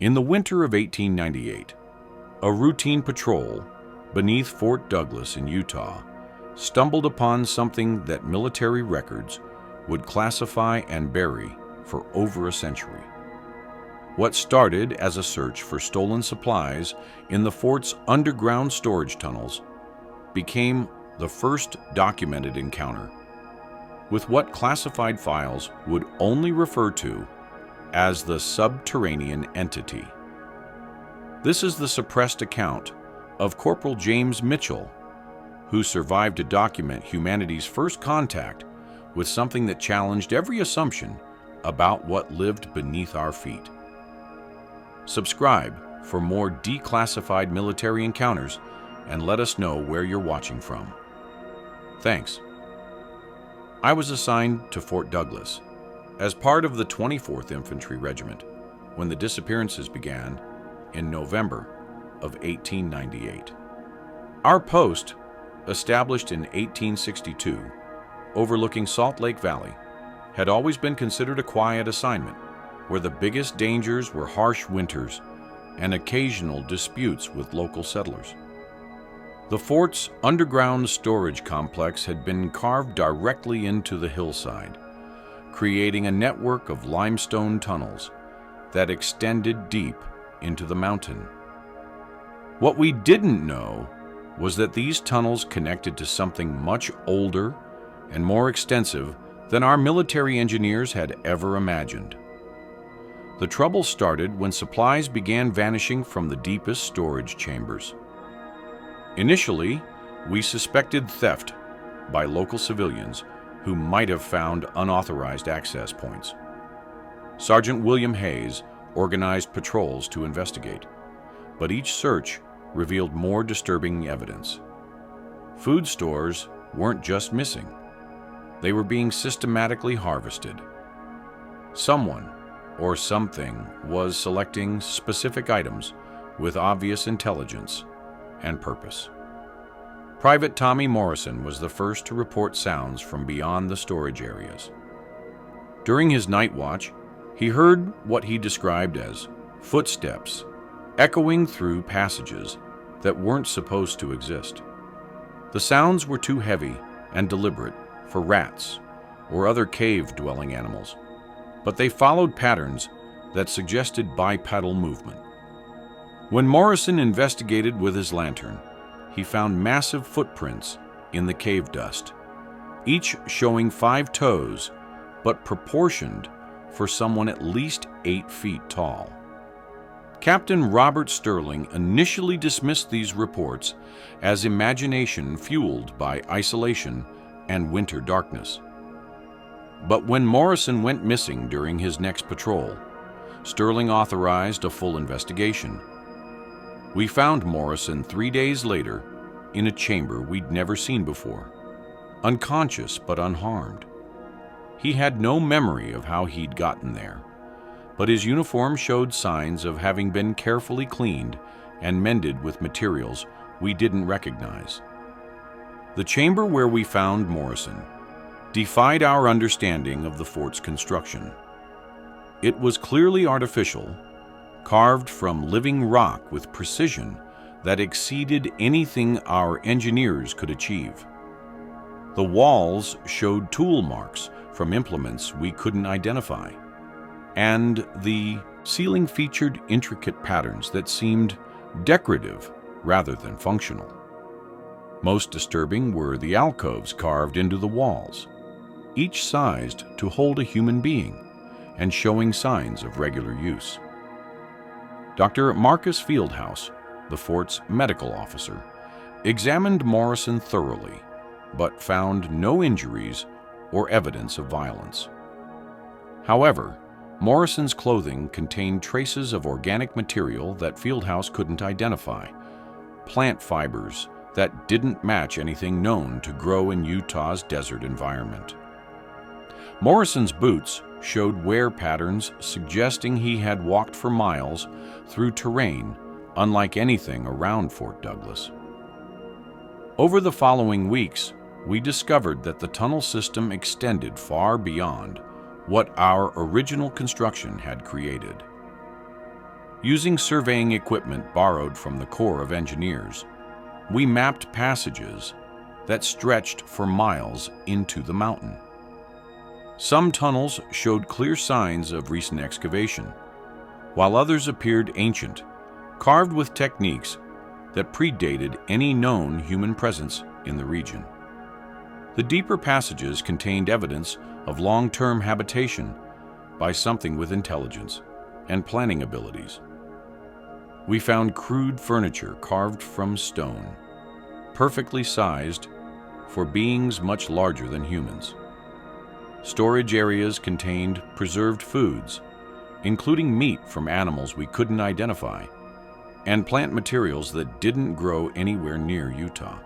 In the winter of 1898, a routine patrol beneath Fort Douglas in Utah stumbled upon something that military records would classify and bury for over a century. What started as a search for stolen supplies in the fort's underground storage tunnels became the first documented encounter with what classified files would only refer to as the subterranean entity. This is the suppressed account of Corporal James Mitchell, who survived to document humanity's first contact with something that challenged every assumption about what lived beneath our feet. Subscribe for more declassified military encounters and let us know where you're watching from. Thanks. I was assigned to Fort Douglas as part of the 24th Infantry Regiment when the disappearances began in November of 1898. Our post, established in 1862, overlooking Salt Lake Valley, had always been considered a quiet assignment where the biggest dangers were harsh winters and occasional disputes with local settlers. The fort's underground storage complex had been carved directly into the hillside, creating a network of limestone tunnels that extended deep into the mountain. What we didn't know was that these tunnels connected to something much older and more extensive than our military engineers had ever imagined. The trouble started when supplies began vanishing from the deepest storage chambers. Initially, we suspected theft by local civilians who might have found unauthorized access points. Sergeant William Hayes organized patrols to investigate, but each search revealed more disturbing evidence. Food stores weren't just missing. They were being systematically harvested. Someone or something was selecting specific items with obvious intelligence and purpose. Private Tommy Morrison was the first to report sounds from beyond the storage areas. During his night watch, he heard what he described as footsteps echoing through passages that weren't supposed to exist. The sounds were too heavy and deliberate for rats or other cave-dwelling animals, but they followed patterns that suggested bipedal movement. When Morrison investigated with his lantern, he found massive footprints in the cave dust, each showing 5 toes, but proportioned for someone at least 8 feet tall. Captain Robert Sterling initially dismissed these reports as imagination fueled by isolation and winter darkness. But when Morrison went missing during his next patrol, Sterling authorized a full investigation. We found Morrison 3 days later in a chamber we'd never seen before, unconscious but unharmed. He had no memory of how he'd gotten there, but his uniform showed signs of having been carefully cleaned and mended with materials we didn't recognize. The chamber where we found Morrison defied our understanding of the fort's construction. It was clearly artificial, carved from living rock with precision that exceeded anything our engineers could achieve. The walls showed tool marks from implements we couldn't identify, and the ceiling featured intricate patterns that seemed decorative rather than functional. Most disturbing were the alcoves carved into the walls, each sized to hold a human being and showing signs of regular use. Dr. Marcus Fieldhouse, the fort's medical officer, examined Morrison thoroughly, but found no injuries or evidence of violence. However, Morrison's clothing contained traces of organic material that Fieldhouse couldn't identify, plant fibers that didn't match anything known to grow in Utah's desert environment. Morrison's boots showed wear patterns suggesting he had walked for miles through terrain unlike anything around Fort Douglas. Over the following weeks, we discovered that the tunnel system extended far beyond what our original construction had created. Using surveying equipment borrowed from the Corps of Engineers, we mapped passages that stretched for miles into the mountain. Some tunnels showed clear signs of recent excavation, while others appeared ancient, carved with techniques that predated any known human presence in the region. The deeper passages contained evidence of long-term habitation by something with intelligence and planning abilities. We found crude furniture carved from stone, perfectly sized for beings much larger than humans. Storage areas contained preserved foods, including meat from animals we couldn't identify, and plant materials that didn't grow anywhere near Utah.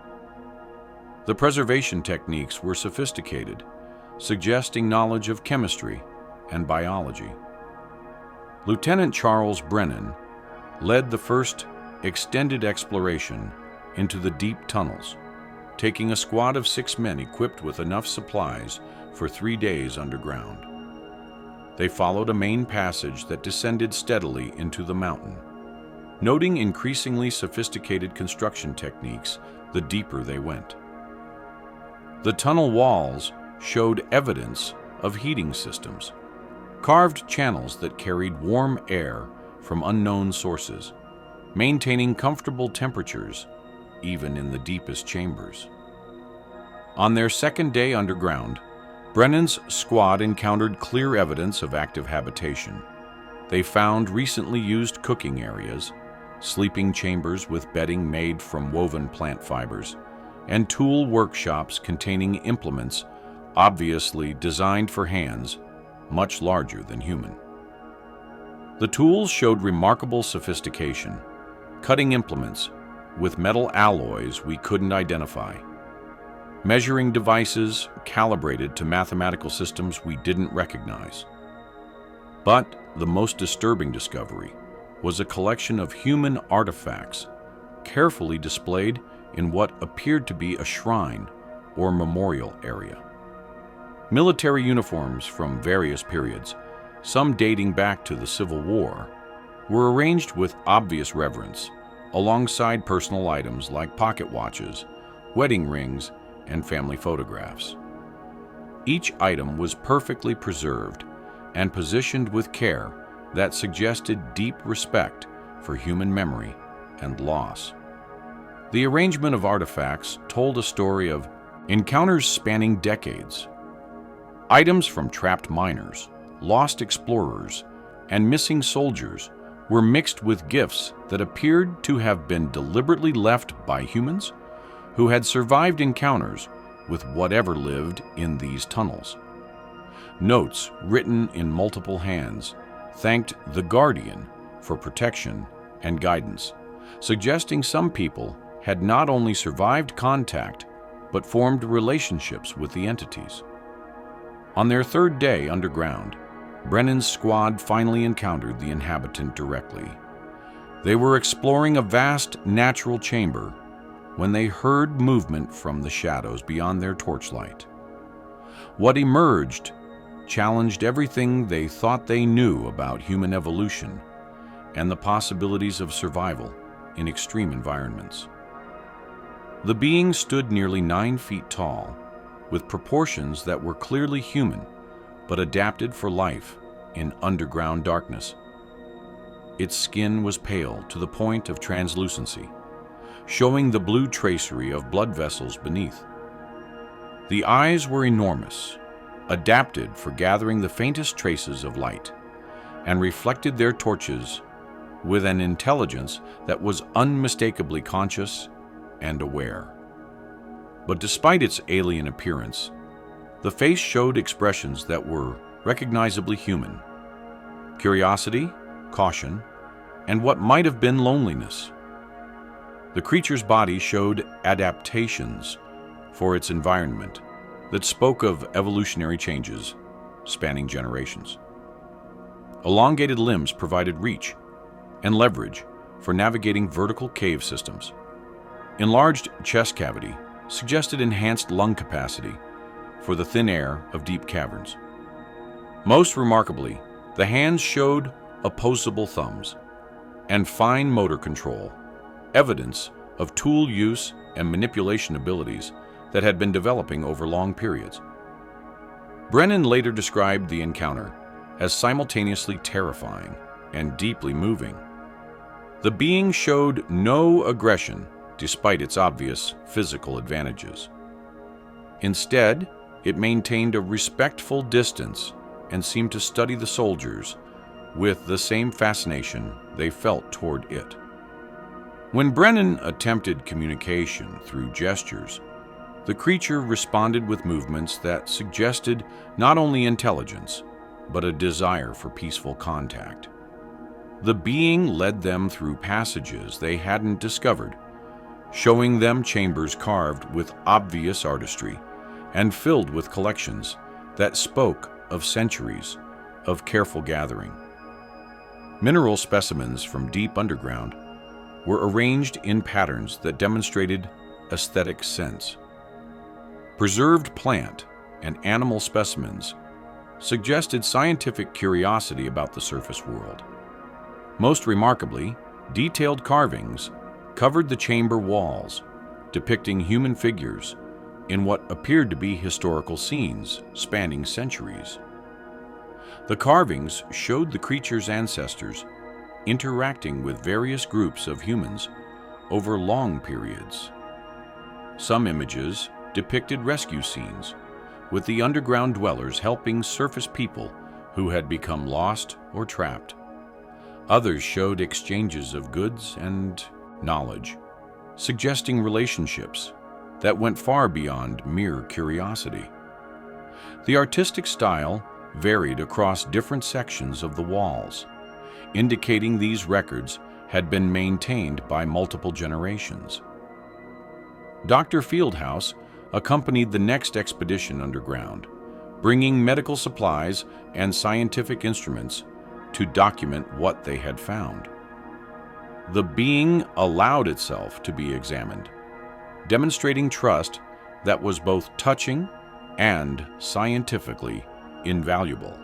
The preservation techniques were sophisticated, suggesting knowledge of chemistry and biology. Lieutenant Charles Brennan led the first extended exploration into the deep tunnels, taking a squad of 6 men equipped with enough supplies for 3 days underground. They followed a main passage that descended steadily into the mountain, noting increasingly sophisticated construction techniques the deeper they went. The tunnel walls showed evidence of heating systems, carved channels that carried warm air from unknown sources, maintaining comfortable temperatures even in the deepest chambers. On their second day underground, Brennan's squad encountered clear evidence of active habitation. They found recently used cooking areas, sleeping chambers with bedding made from woven plant fibers, and tool workshops containing implements obviously designed for hands much larger than human. The tools showed remarkable sophistication, cutting implements with metal alloys we couldn't identify, measuring devices calibrated to mathematical systems we didn't recognize. But the most disturbing discovery was a collection of human artifacts carefully displayed in what appeared to be a shrine or memorial area. Military uniforms from various periods, some dating back to the Civil War, were arranged with obvious reverence, alongside personal items like pocket watches, wedding rings, and family photographs. Each item was perfectly preserved and positioned with care that suggested deep respect for human memory and loss. The arrangement of artifacts told a story of encounters spanning decades. Items from trapped miners, lost explorers, and missing soldiers were mixed with gifts that appeared to have been deliberately left by humans who had survived encounters with whatever lived in these tunnels. Notes written in multiple hands thanked the Guardian for protection and guidance, suggesting some people had not only survived contact, but formed relationships with the entities. On their third day underground, Brennan's squad finally encountered the inhabitant directly. They were exploring a vast natural chamber when they heard movement from the shadows beyond their torchlight. What emerged challenged everything they thought they knew about human evolution and the possibilities of survival in extreme environments. The being stood nearly 9 feet tall, with proportions that were clearly human, but adapted for life in underground darkness. Its skin was pale to the point of translucency, showing the blue tracery of blood vessels beneath. The eyes were enormous, adapted for gathering the faintest traces of light, and reflected their torches with an intelligence that was unmistakably conscious and aware. But despite its alien appearance, the face showed expressions that were recognizably human: curiosity, caution, and what might have been loneliness. The creature's body showed adaptations for its environment that spoke of evolutionary changes spanning generations. Elongated limbs provided reach and leverage for navigating vertical cave systems. Enlarged chest cavity suggested enhanced lung capacity for the thin air of deep caverns. Most remarkably, the hands showed opposable thumbs, and fine motor control, evidence of tool use and manipulation abilities that had been developing over long periods. Brennan later described the encounter as simultaneously terrifying and deeply moving. The being showed no aggression despite its obvious physical advantages. Instead, it maintained a respectful distance and seemed to study the soldiers with the same fascination they felt toward it. When Brennan attempted communication through gestures, the creature responded with movements that suggested not only intelligence, but a desire for peaceful contact. The being led them through passages they hadn't discovered, showing them chambers carved with obvious artistry and filled with collections that spoke of centuries of careful gathering. Mineral specimens from deep underground were arranged in patterns that demonstrated aesthetic sense. Preserved plant and animal specimens suggested scientific curiosity about the surface world. Most remarkably, detailed carvings covered the chamber walls, depicting human figures in what appeared to be historical scenes spanning centuries. The carvings showed the creature's ancestors interacting with various groups of humans over long periods. Some images depicted rescue scenes, with the underground dwellers helping surface people who had become lost or trapped. Others showed exchanges of goods and knowledge, suggesting relationships that went far beyond mere curiosity. The artistic style varied across different sections of the walls, indicating these records had been maintained by multiple generations. Dr. Fieldhouse accompanied the next expedition underground, bringing medical supplies and scientific instruments to document what they had found. The being allowed itself to be examined, demonstrating trust that was both touching and scientifically invaluable.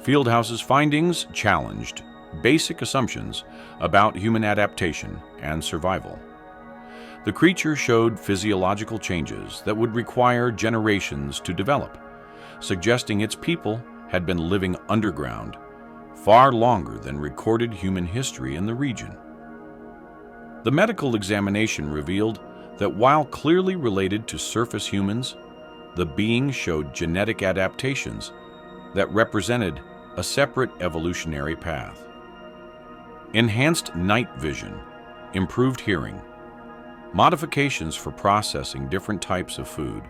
Fieldhouse's findings challenged basic assumptions about human adaptation and survival. The creature showed physiological changes that would require generations to develop, suggesting its people had been living underground far longer than recorded human history in the region. The medical examination revealed that while clearly related to surface humans, the being showed genetic adaptations that represented a separate evolutionary path. Enhanced night vision, improved hearing, modifications for processing different types of food,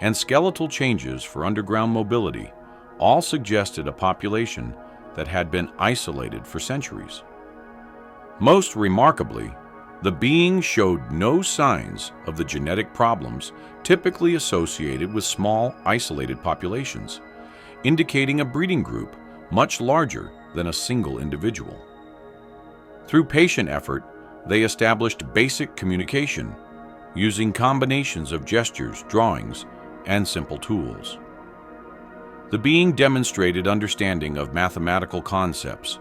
and skeletal changes for underground mobility all suggested a population that had been isolated for centuries. Most remarkably, the being showed no signs of the genetic problems typically associated with small, isolated populations, indicating a breeding group much larger than a single individual. Through patient effort, they established basic communication using combinations of gestures, drawings, and simple tools. The being demonstrated understanding of mathematical concepts,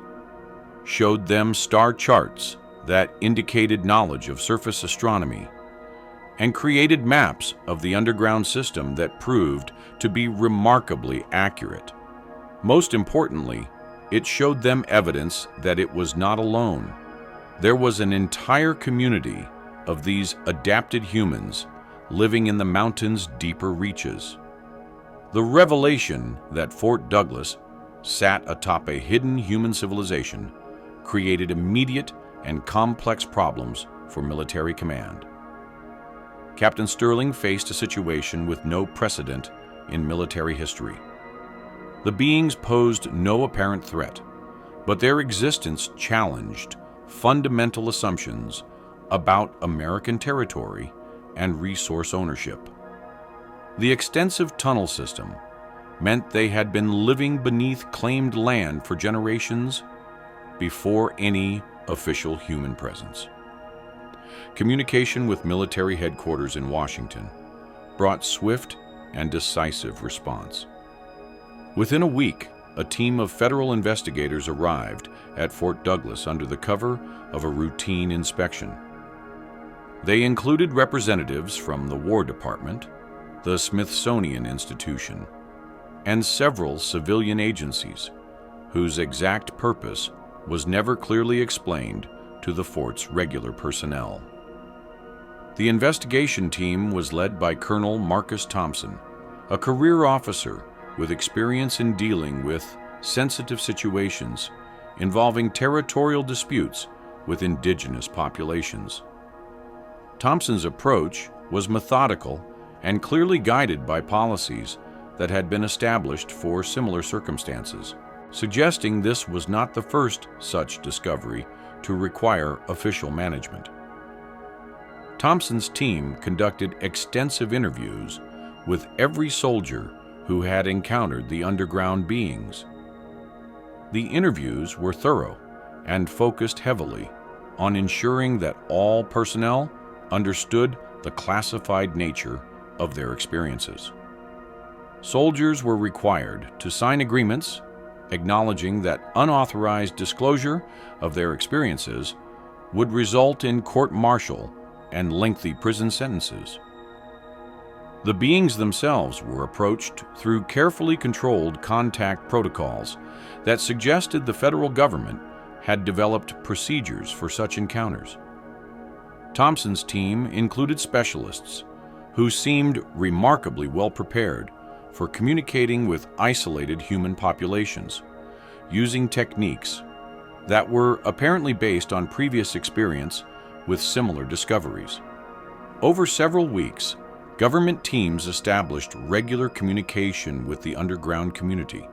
showed them star charts that indicated knowledge of surface astronomy, and created maps of the underground system that proved to be remarkably accurate. Most importantly, it showed them evidence that it was not alone. There was an entire community of these adapted humans living in the mountain's deeper reaches. The revelation that Fort Douglas sat atop a hidden human civilization created immediate and complex problems for military command. Captain Sterling faced a situation with no precedent in military history. The beings posed no apparent threat, but their existence challenged fundamental assumptions about American territory and resource ownership. The extensive tunnel system meant they had been living beneath claimed land for generations before any official human presence. Communication with military headquarters in Washington brought swift and decisive response. Within a week, a team of federal investigators arrived at Fort Douglas under the cover of a routine inspection. They included representatives from the War Department, the Smithsonian Institution, and several civilian agencies, whose exact purpose was never clearly explained to the fort's regular personnel. The investigation team was led by Colonel Marcus Thompson, a career officer with experience in dealing with sensitive situations involving territorial disputes with indigenous populations. Thompson's approach was methodical and clearly guided by policies that had been established for similar circumstances, suggesting this was not the first such discovery to require official management. Thompson's team conducted extensive interviews with every soldier who had encountered the underground beings. The interviews were thorough and focused heavily on ensuring that all personnel understood the classified nature of their experiences. Soldiers were required to sign agreements acknowledging that unauthorized disclosure of their experiences would result in court-martial and lengthy prison sentences. The beings themselves were approached through carefully controlled contact protocols that suggested the federal government had developed procedures for such encounters. Thompson's team included specialists who seemed remarkably well prepared for communicating with isolated human populations, using techniques that were apparently based on previous experience with similar discoveries. Over several weeks, government teams established regular communication with the underground community.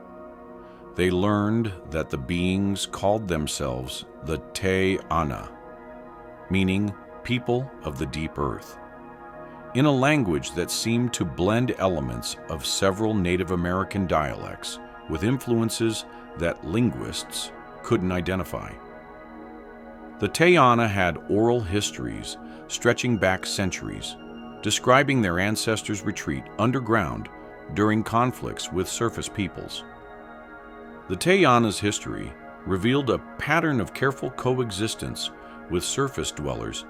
They learned that the beings called themselves the Te Ana, meaning people of the deep earth, in a language that seemed to blend elements of several Native American dialects with influences that linguists couldn't identify. The Te Ana had oral histories stretching back centuries, describing their ancestors' retreat underground during conflicts with surface peoples. The Te Ana's history revealed a pattern of careful coexistence with surface dwellers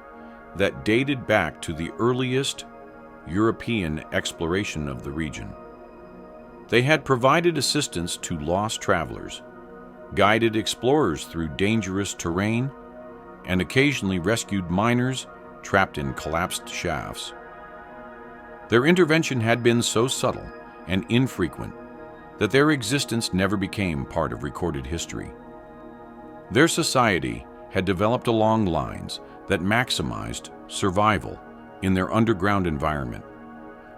that dated back to the earliest European exploration of the region. They had provided assistance to lost travelers, guided explorers through dangerous terrain, and occasionally rescued miners trapped in collapsed shafts. Their intervention had been so subtle and infrequent that their existence never became part of recorded history. Their society had developed along lines that maximized survival in their underground environment.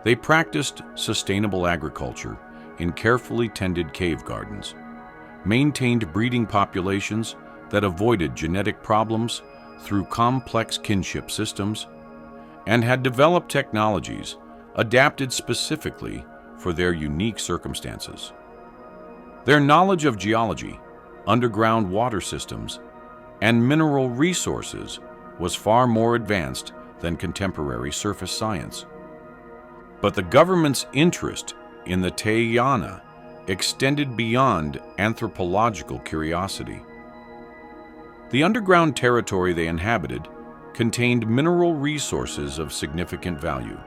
They practiced sustainable agriculture in carefully tended cave gardens, maintained breeding populations that avoided genetic problems through complex kinship systems, and had developed technologies adapted specifically for their unique circumstances. Their knowledge of geology, underground water systems, and mineral resources was far more advanced than contemporary surface science. But the government's interest in the Te Ana extended beyond anthropological curiosity. The underground territory they inhabited contained mineral resources of significant value,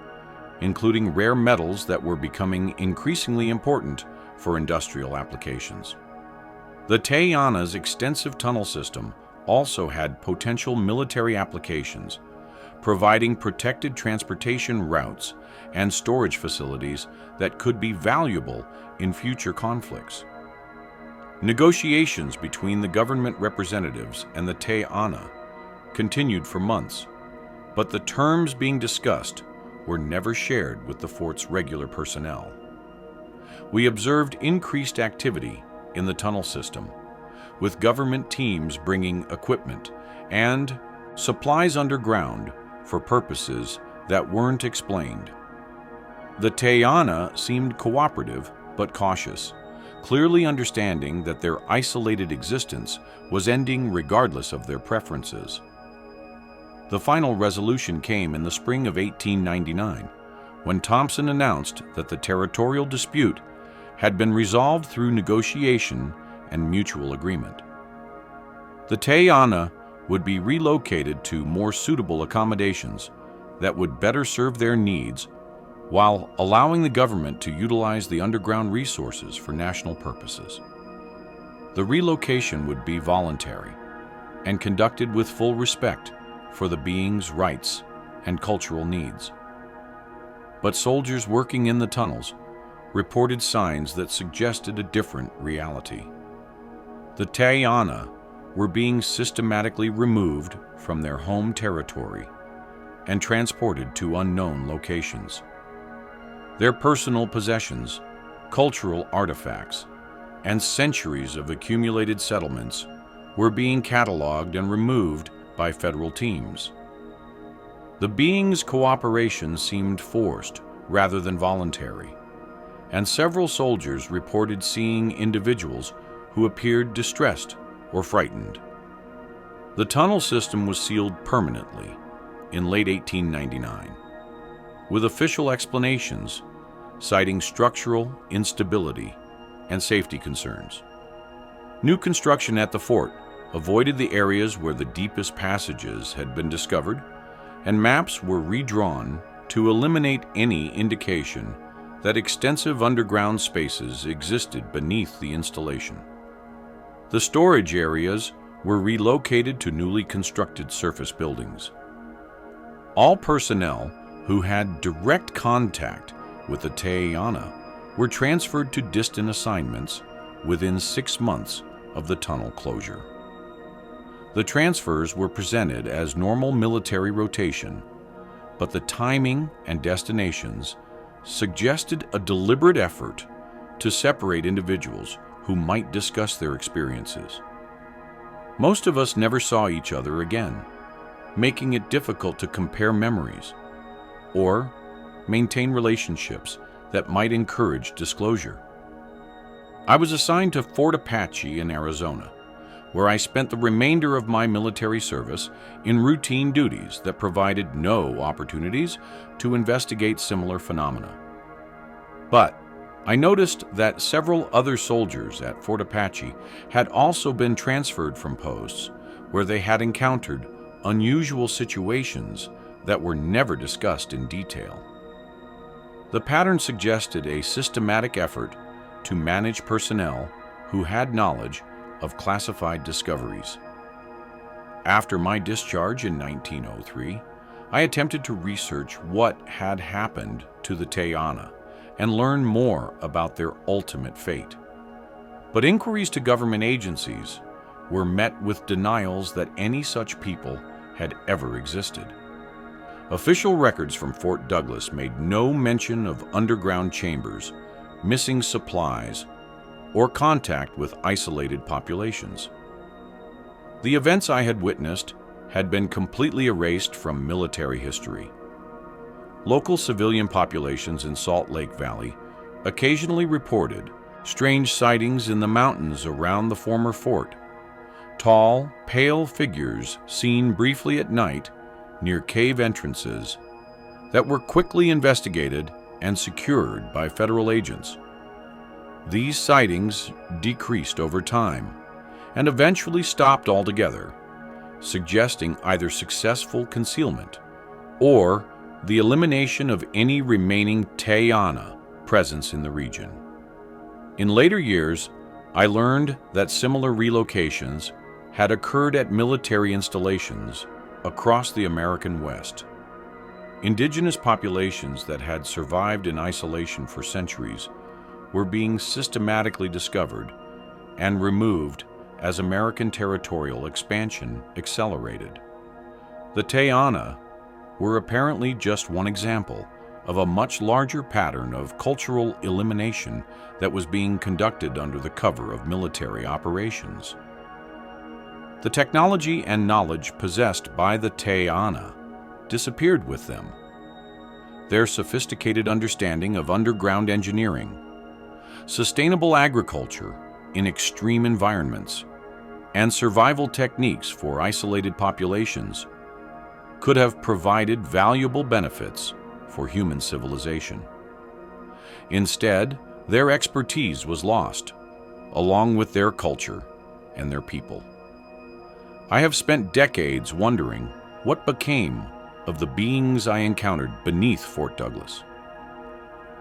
including rare metals that were becoming increasingly important for industrial applications. The Te Ana's extensive tunnel system also had potential military applications, providing protected transportation routes and storage facilities that could be valuable in future conflicts. Negotiations between the government representatives and the Te Ana continued for months, but the terms being discussed were never shared with the fort's regular personnel. We observed increased activity in the tunnel system, with government teams bringing equipment and supplies underground for purposes that weren't explained. The Te Ana seemed cooperative but cautious, clearly understanding that their isolated existence was ending regardless of their preferences. The final resolution came in the spring of 1899, when Thompson announced that the territorial dispute had been resolved through negotiation and mutual agreement. The Tayana would be relocated to more suitable accommodations that would better serve their needs while allowing the government to utilize the underground resources for national purposes. The relocation would be voluntary and conducted with full respect for the beings' rights and cultural needs. But soldiers working in the tunnels reported signs that suggested a different reality. The Tayana were being systematically removed from their home territory and transported to unknown locations. Their personal possessions, cultural artifacts, and centuries of accumulated settlements were being cataloged and removed by federal teams. The beings' cooperation seemed forced rather than voluntary, and several soldiers reported seeing individuals who appeared distressed or frightened. The tunnel system was sealed permanently in late 1899, with official explanations citing structural instability and safety concerns. New construction at the fort avoided the areas where the deepest passages had been discovered, and maps were redrawn to eliminate any indication that extensive underground spaces existed beneath the installation. The storage areas were relocated to newly constructed surface buildings. All personnel who had direct contact with the Tayana were transferred to distant assignments within 6 months of the tunnel closure. The transfers were presented as normal military rotation, but the timing and destinations suggested a deliberate effort to separate individuals who might discuss their experiences. Most of us never saw each other again, making it difficult to compare memories or maintain relationships that might encourage disclosure. I was assigned to Fort Apache in Arizona, where I spent the remainder of my military service in routine duties that provided no opportunities to investigate similar phenomena. But I noticed that several other soldiers at Fort Apache had also been transferred from posts where they had encountered unusual situations that were never discussed in detail. The pattern suggested a systematic effort to manage personnel who had knowledge of classified discoveries. After my discharge in 1903, I attempted to research what had happened to the Tayana and learn more about their ultimate fate. But inquiries to government agencies were met with denials that any such people had ever existed. Official records from Fort Douglas made no mention of underground chambers, missing supplies, or contact with isolated populations. The events I had witnessed had been completely erased from military history. Local civilian populations in Salt Lake Valley occasionally reported strange sightings in the mountains around the former fort. Tall, pale figures seen briefly at night near cave entrances that were quickly investigated and secured by federal agents. These sightings decreased over time and eventually stopped altogether, suggesting either successful concealment or the elimination of any remaining Tayana presence in the region. In later years, I learned that similar relocations had occurred at military installations across the American West. Indigenous populations that had survived in isolation for centuries were being systematically discovered and removed as American territorial expansion accelerated. The Tayana were apparently just one example of a much larger pattern of cultural elimination that was being conducted under the cover of military operations. The technology and knowledge possessed by the Tayana disappeared with them. Their sophisticated understanding of underground engineering, sustainable agriculture in extreme environments, and survival techniques for isolated populations could have provided valuable benefits for human civilization. Instead, Their expertise was lost, along with their culture and their people. I have spent decades wondering what became of the beings I encountered beneath Fort Douglas.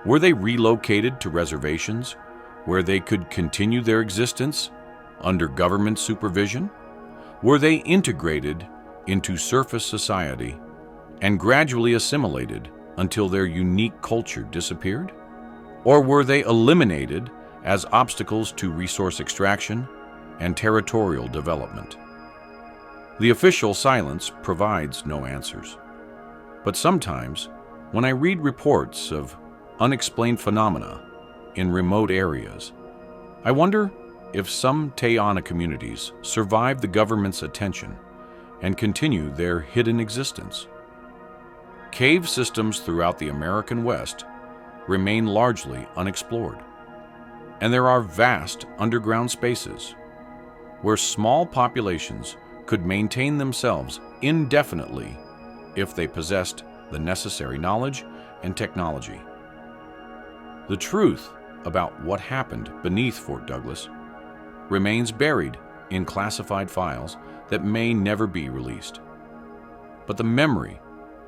Were they relocated to reservations where they could continue their existence under government supervision? Were they integrated into surface society and gradually assimilated until their unique culture disappeared? Or were they eliminated as obstacles to resource extraction and territorial development? The official silence provides no answers. But sometimes, when I read reports of unexplained phenomena in remote areas, I wonder if some Tayana communities survive the government's attention and continue their hidden existence. Cave systems throughout the American West remain largely unexplored, and there are vast underground spaces where small populations could maintain themselves indefinitely if they possessed the necessary knowledge and technology. The truth about what happened beneath Fort Douglas remains buried in classified files that may never be released. But the memory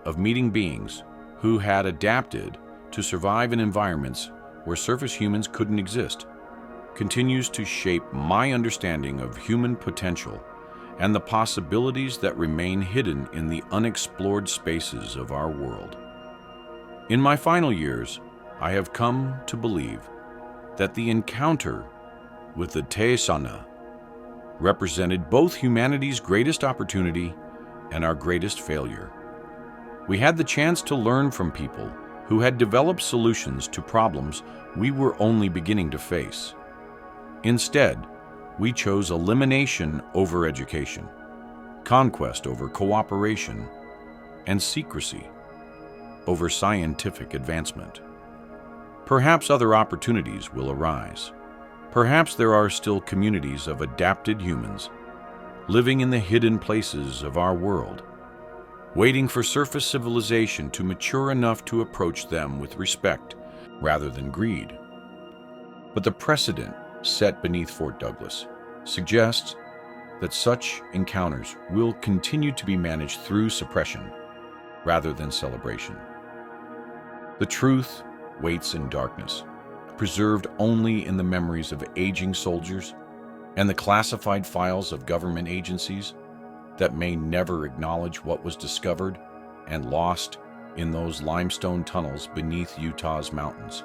of meeting beings who had adapted to survive in environments where surface humans couldn't exist continues to shape my understanding of human potential and the possibilities that remain hidden in the unexplored spaces of our world. In my final years, I have come to believe that the encounter with the Tayana represented both humanity's greatest opportunity and our greatest failure. We had the chance to learn from people who had developed solutions to problems we were only beginning to face. Instead, we chose elimination over education, conquest over cooperation, and secrecy over scientific advancement. Perhaps other opportunities will arise. Perhaps there are still communities of adapted humans living in the hidden places of our world, waiting for surface civilization to mature enough to approach them with respect rather than greed. But the precedent set beneath Fort Douglas suggests that such encounters will continue to be managed through suppression rather than celebration. The truth waits in darkness, preserved only in the memories of aging soldiers and the classified files of government agencies that may never acknowledge what was discovered and lost in those limestone tunnels beneath Utah's mountains.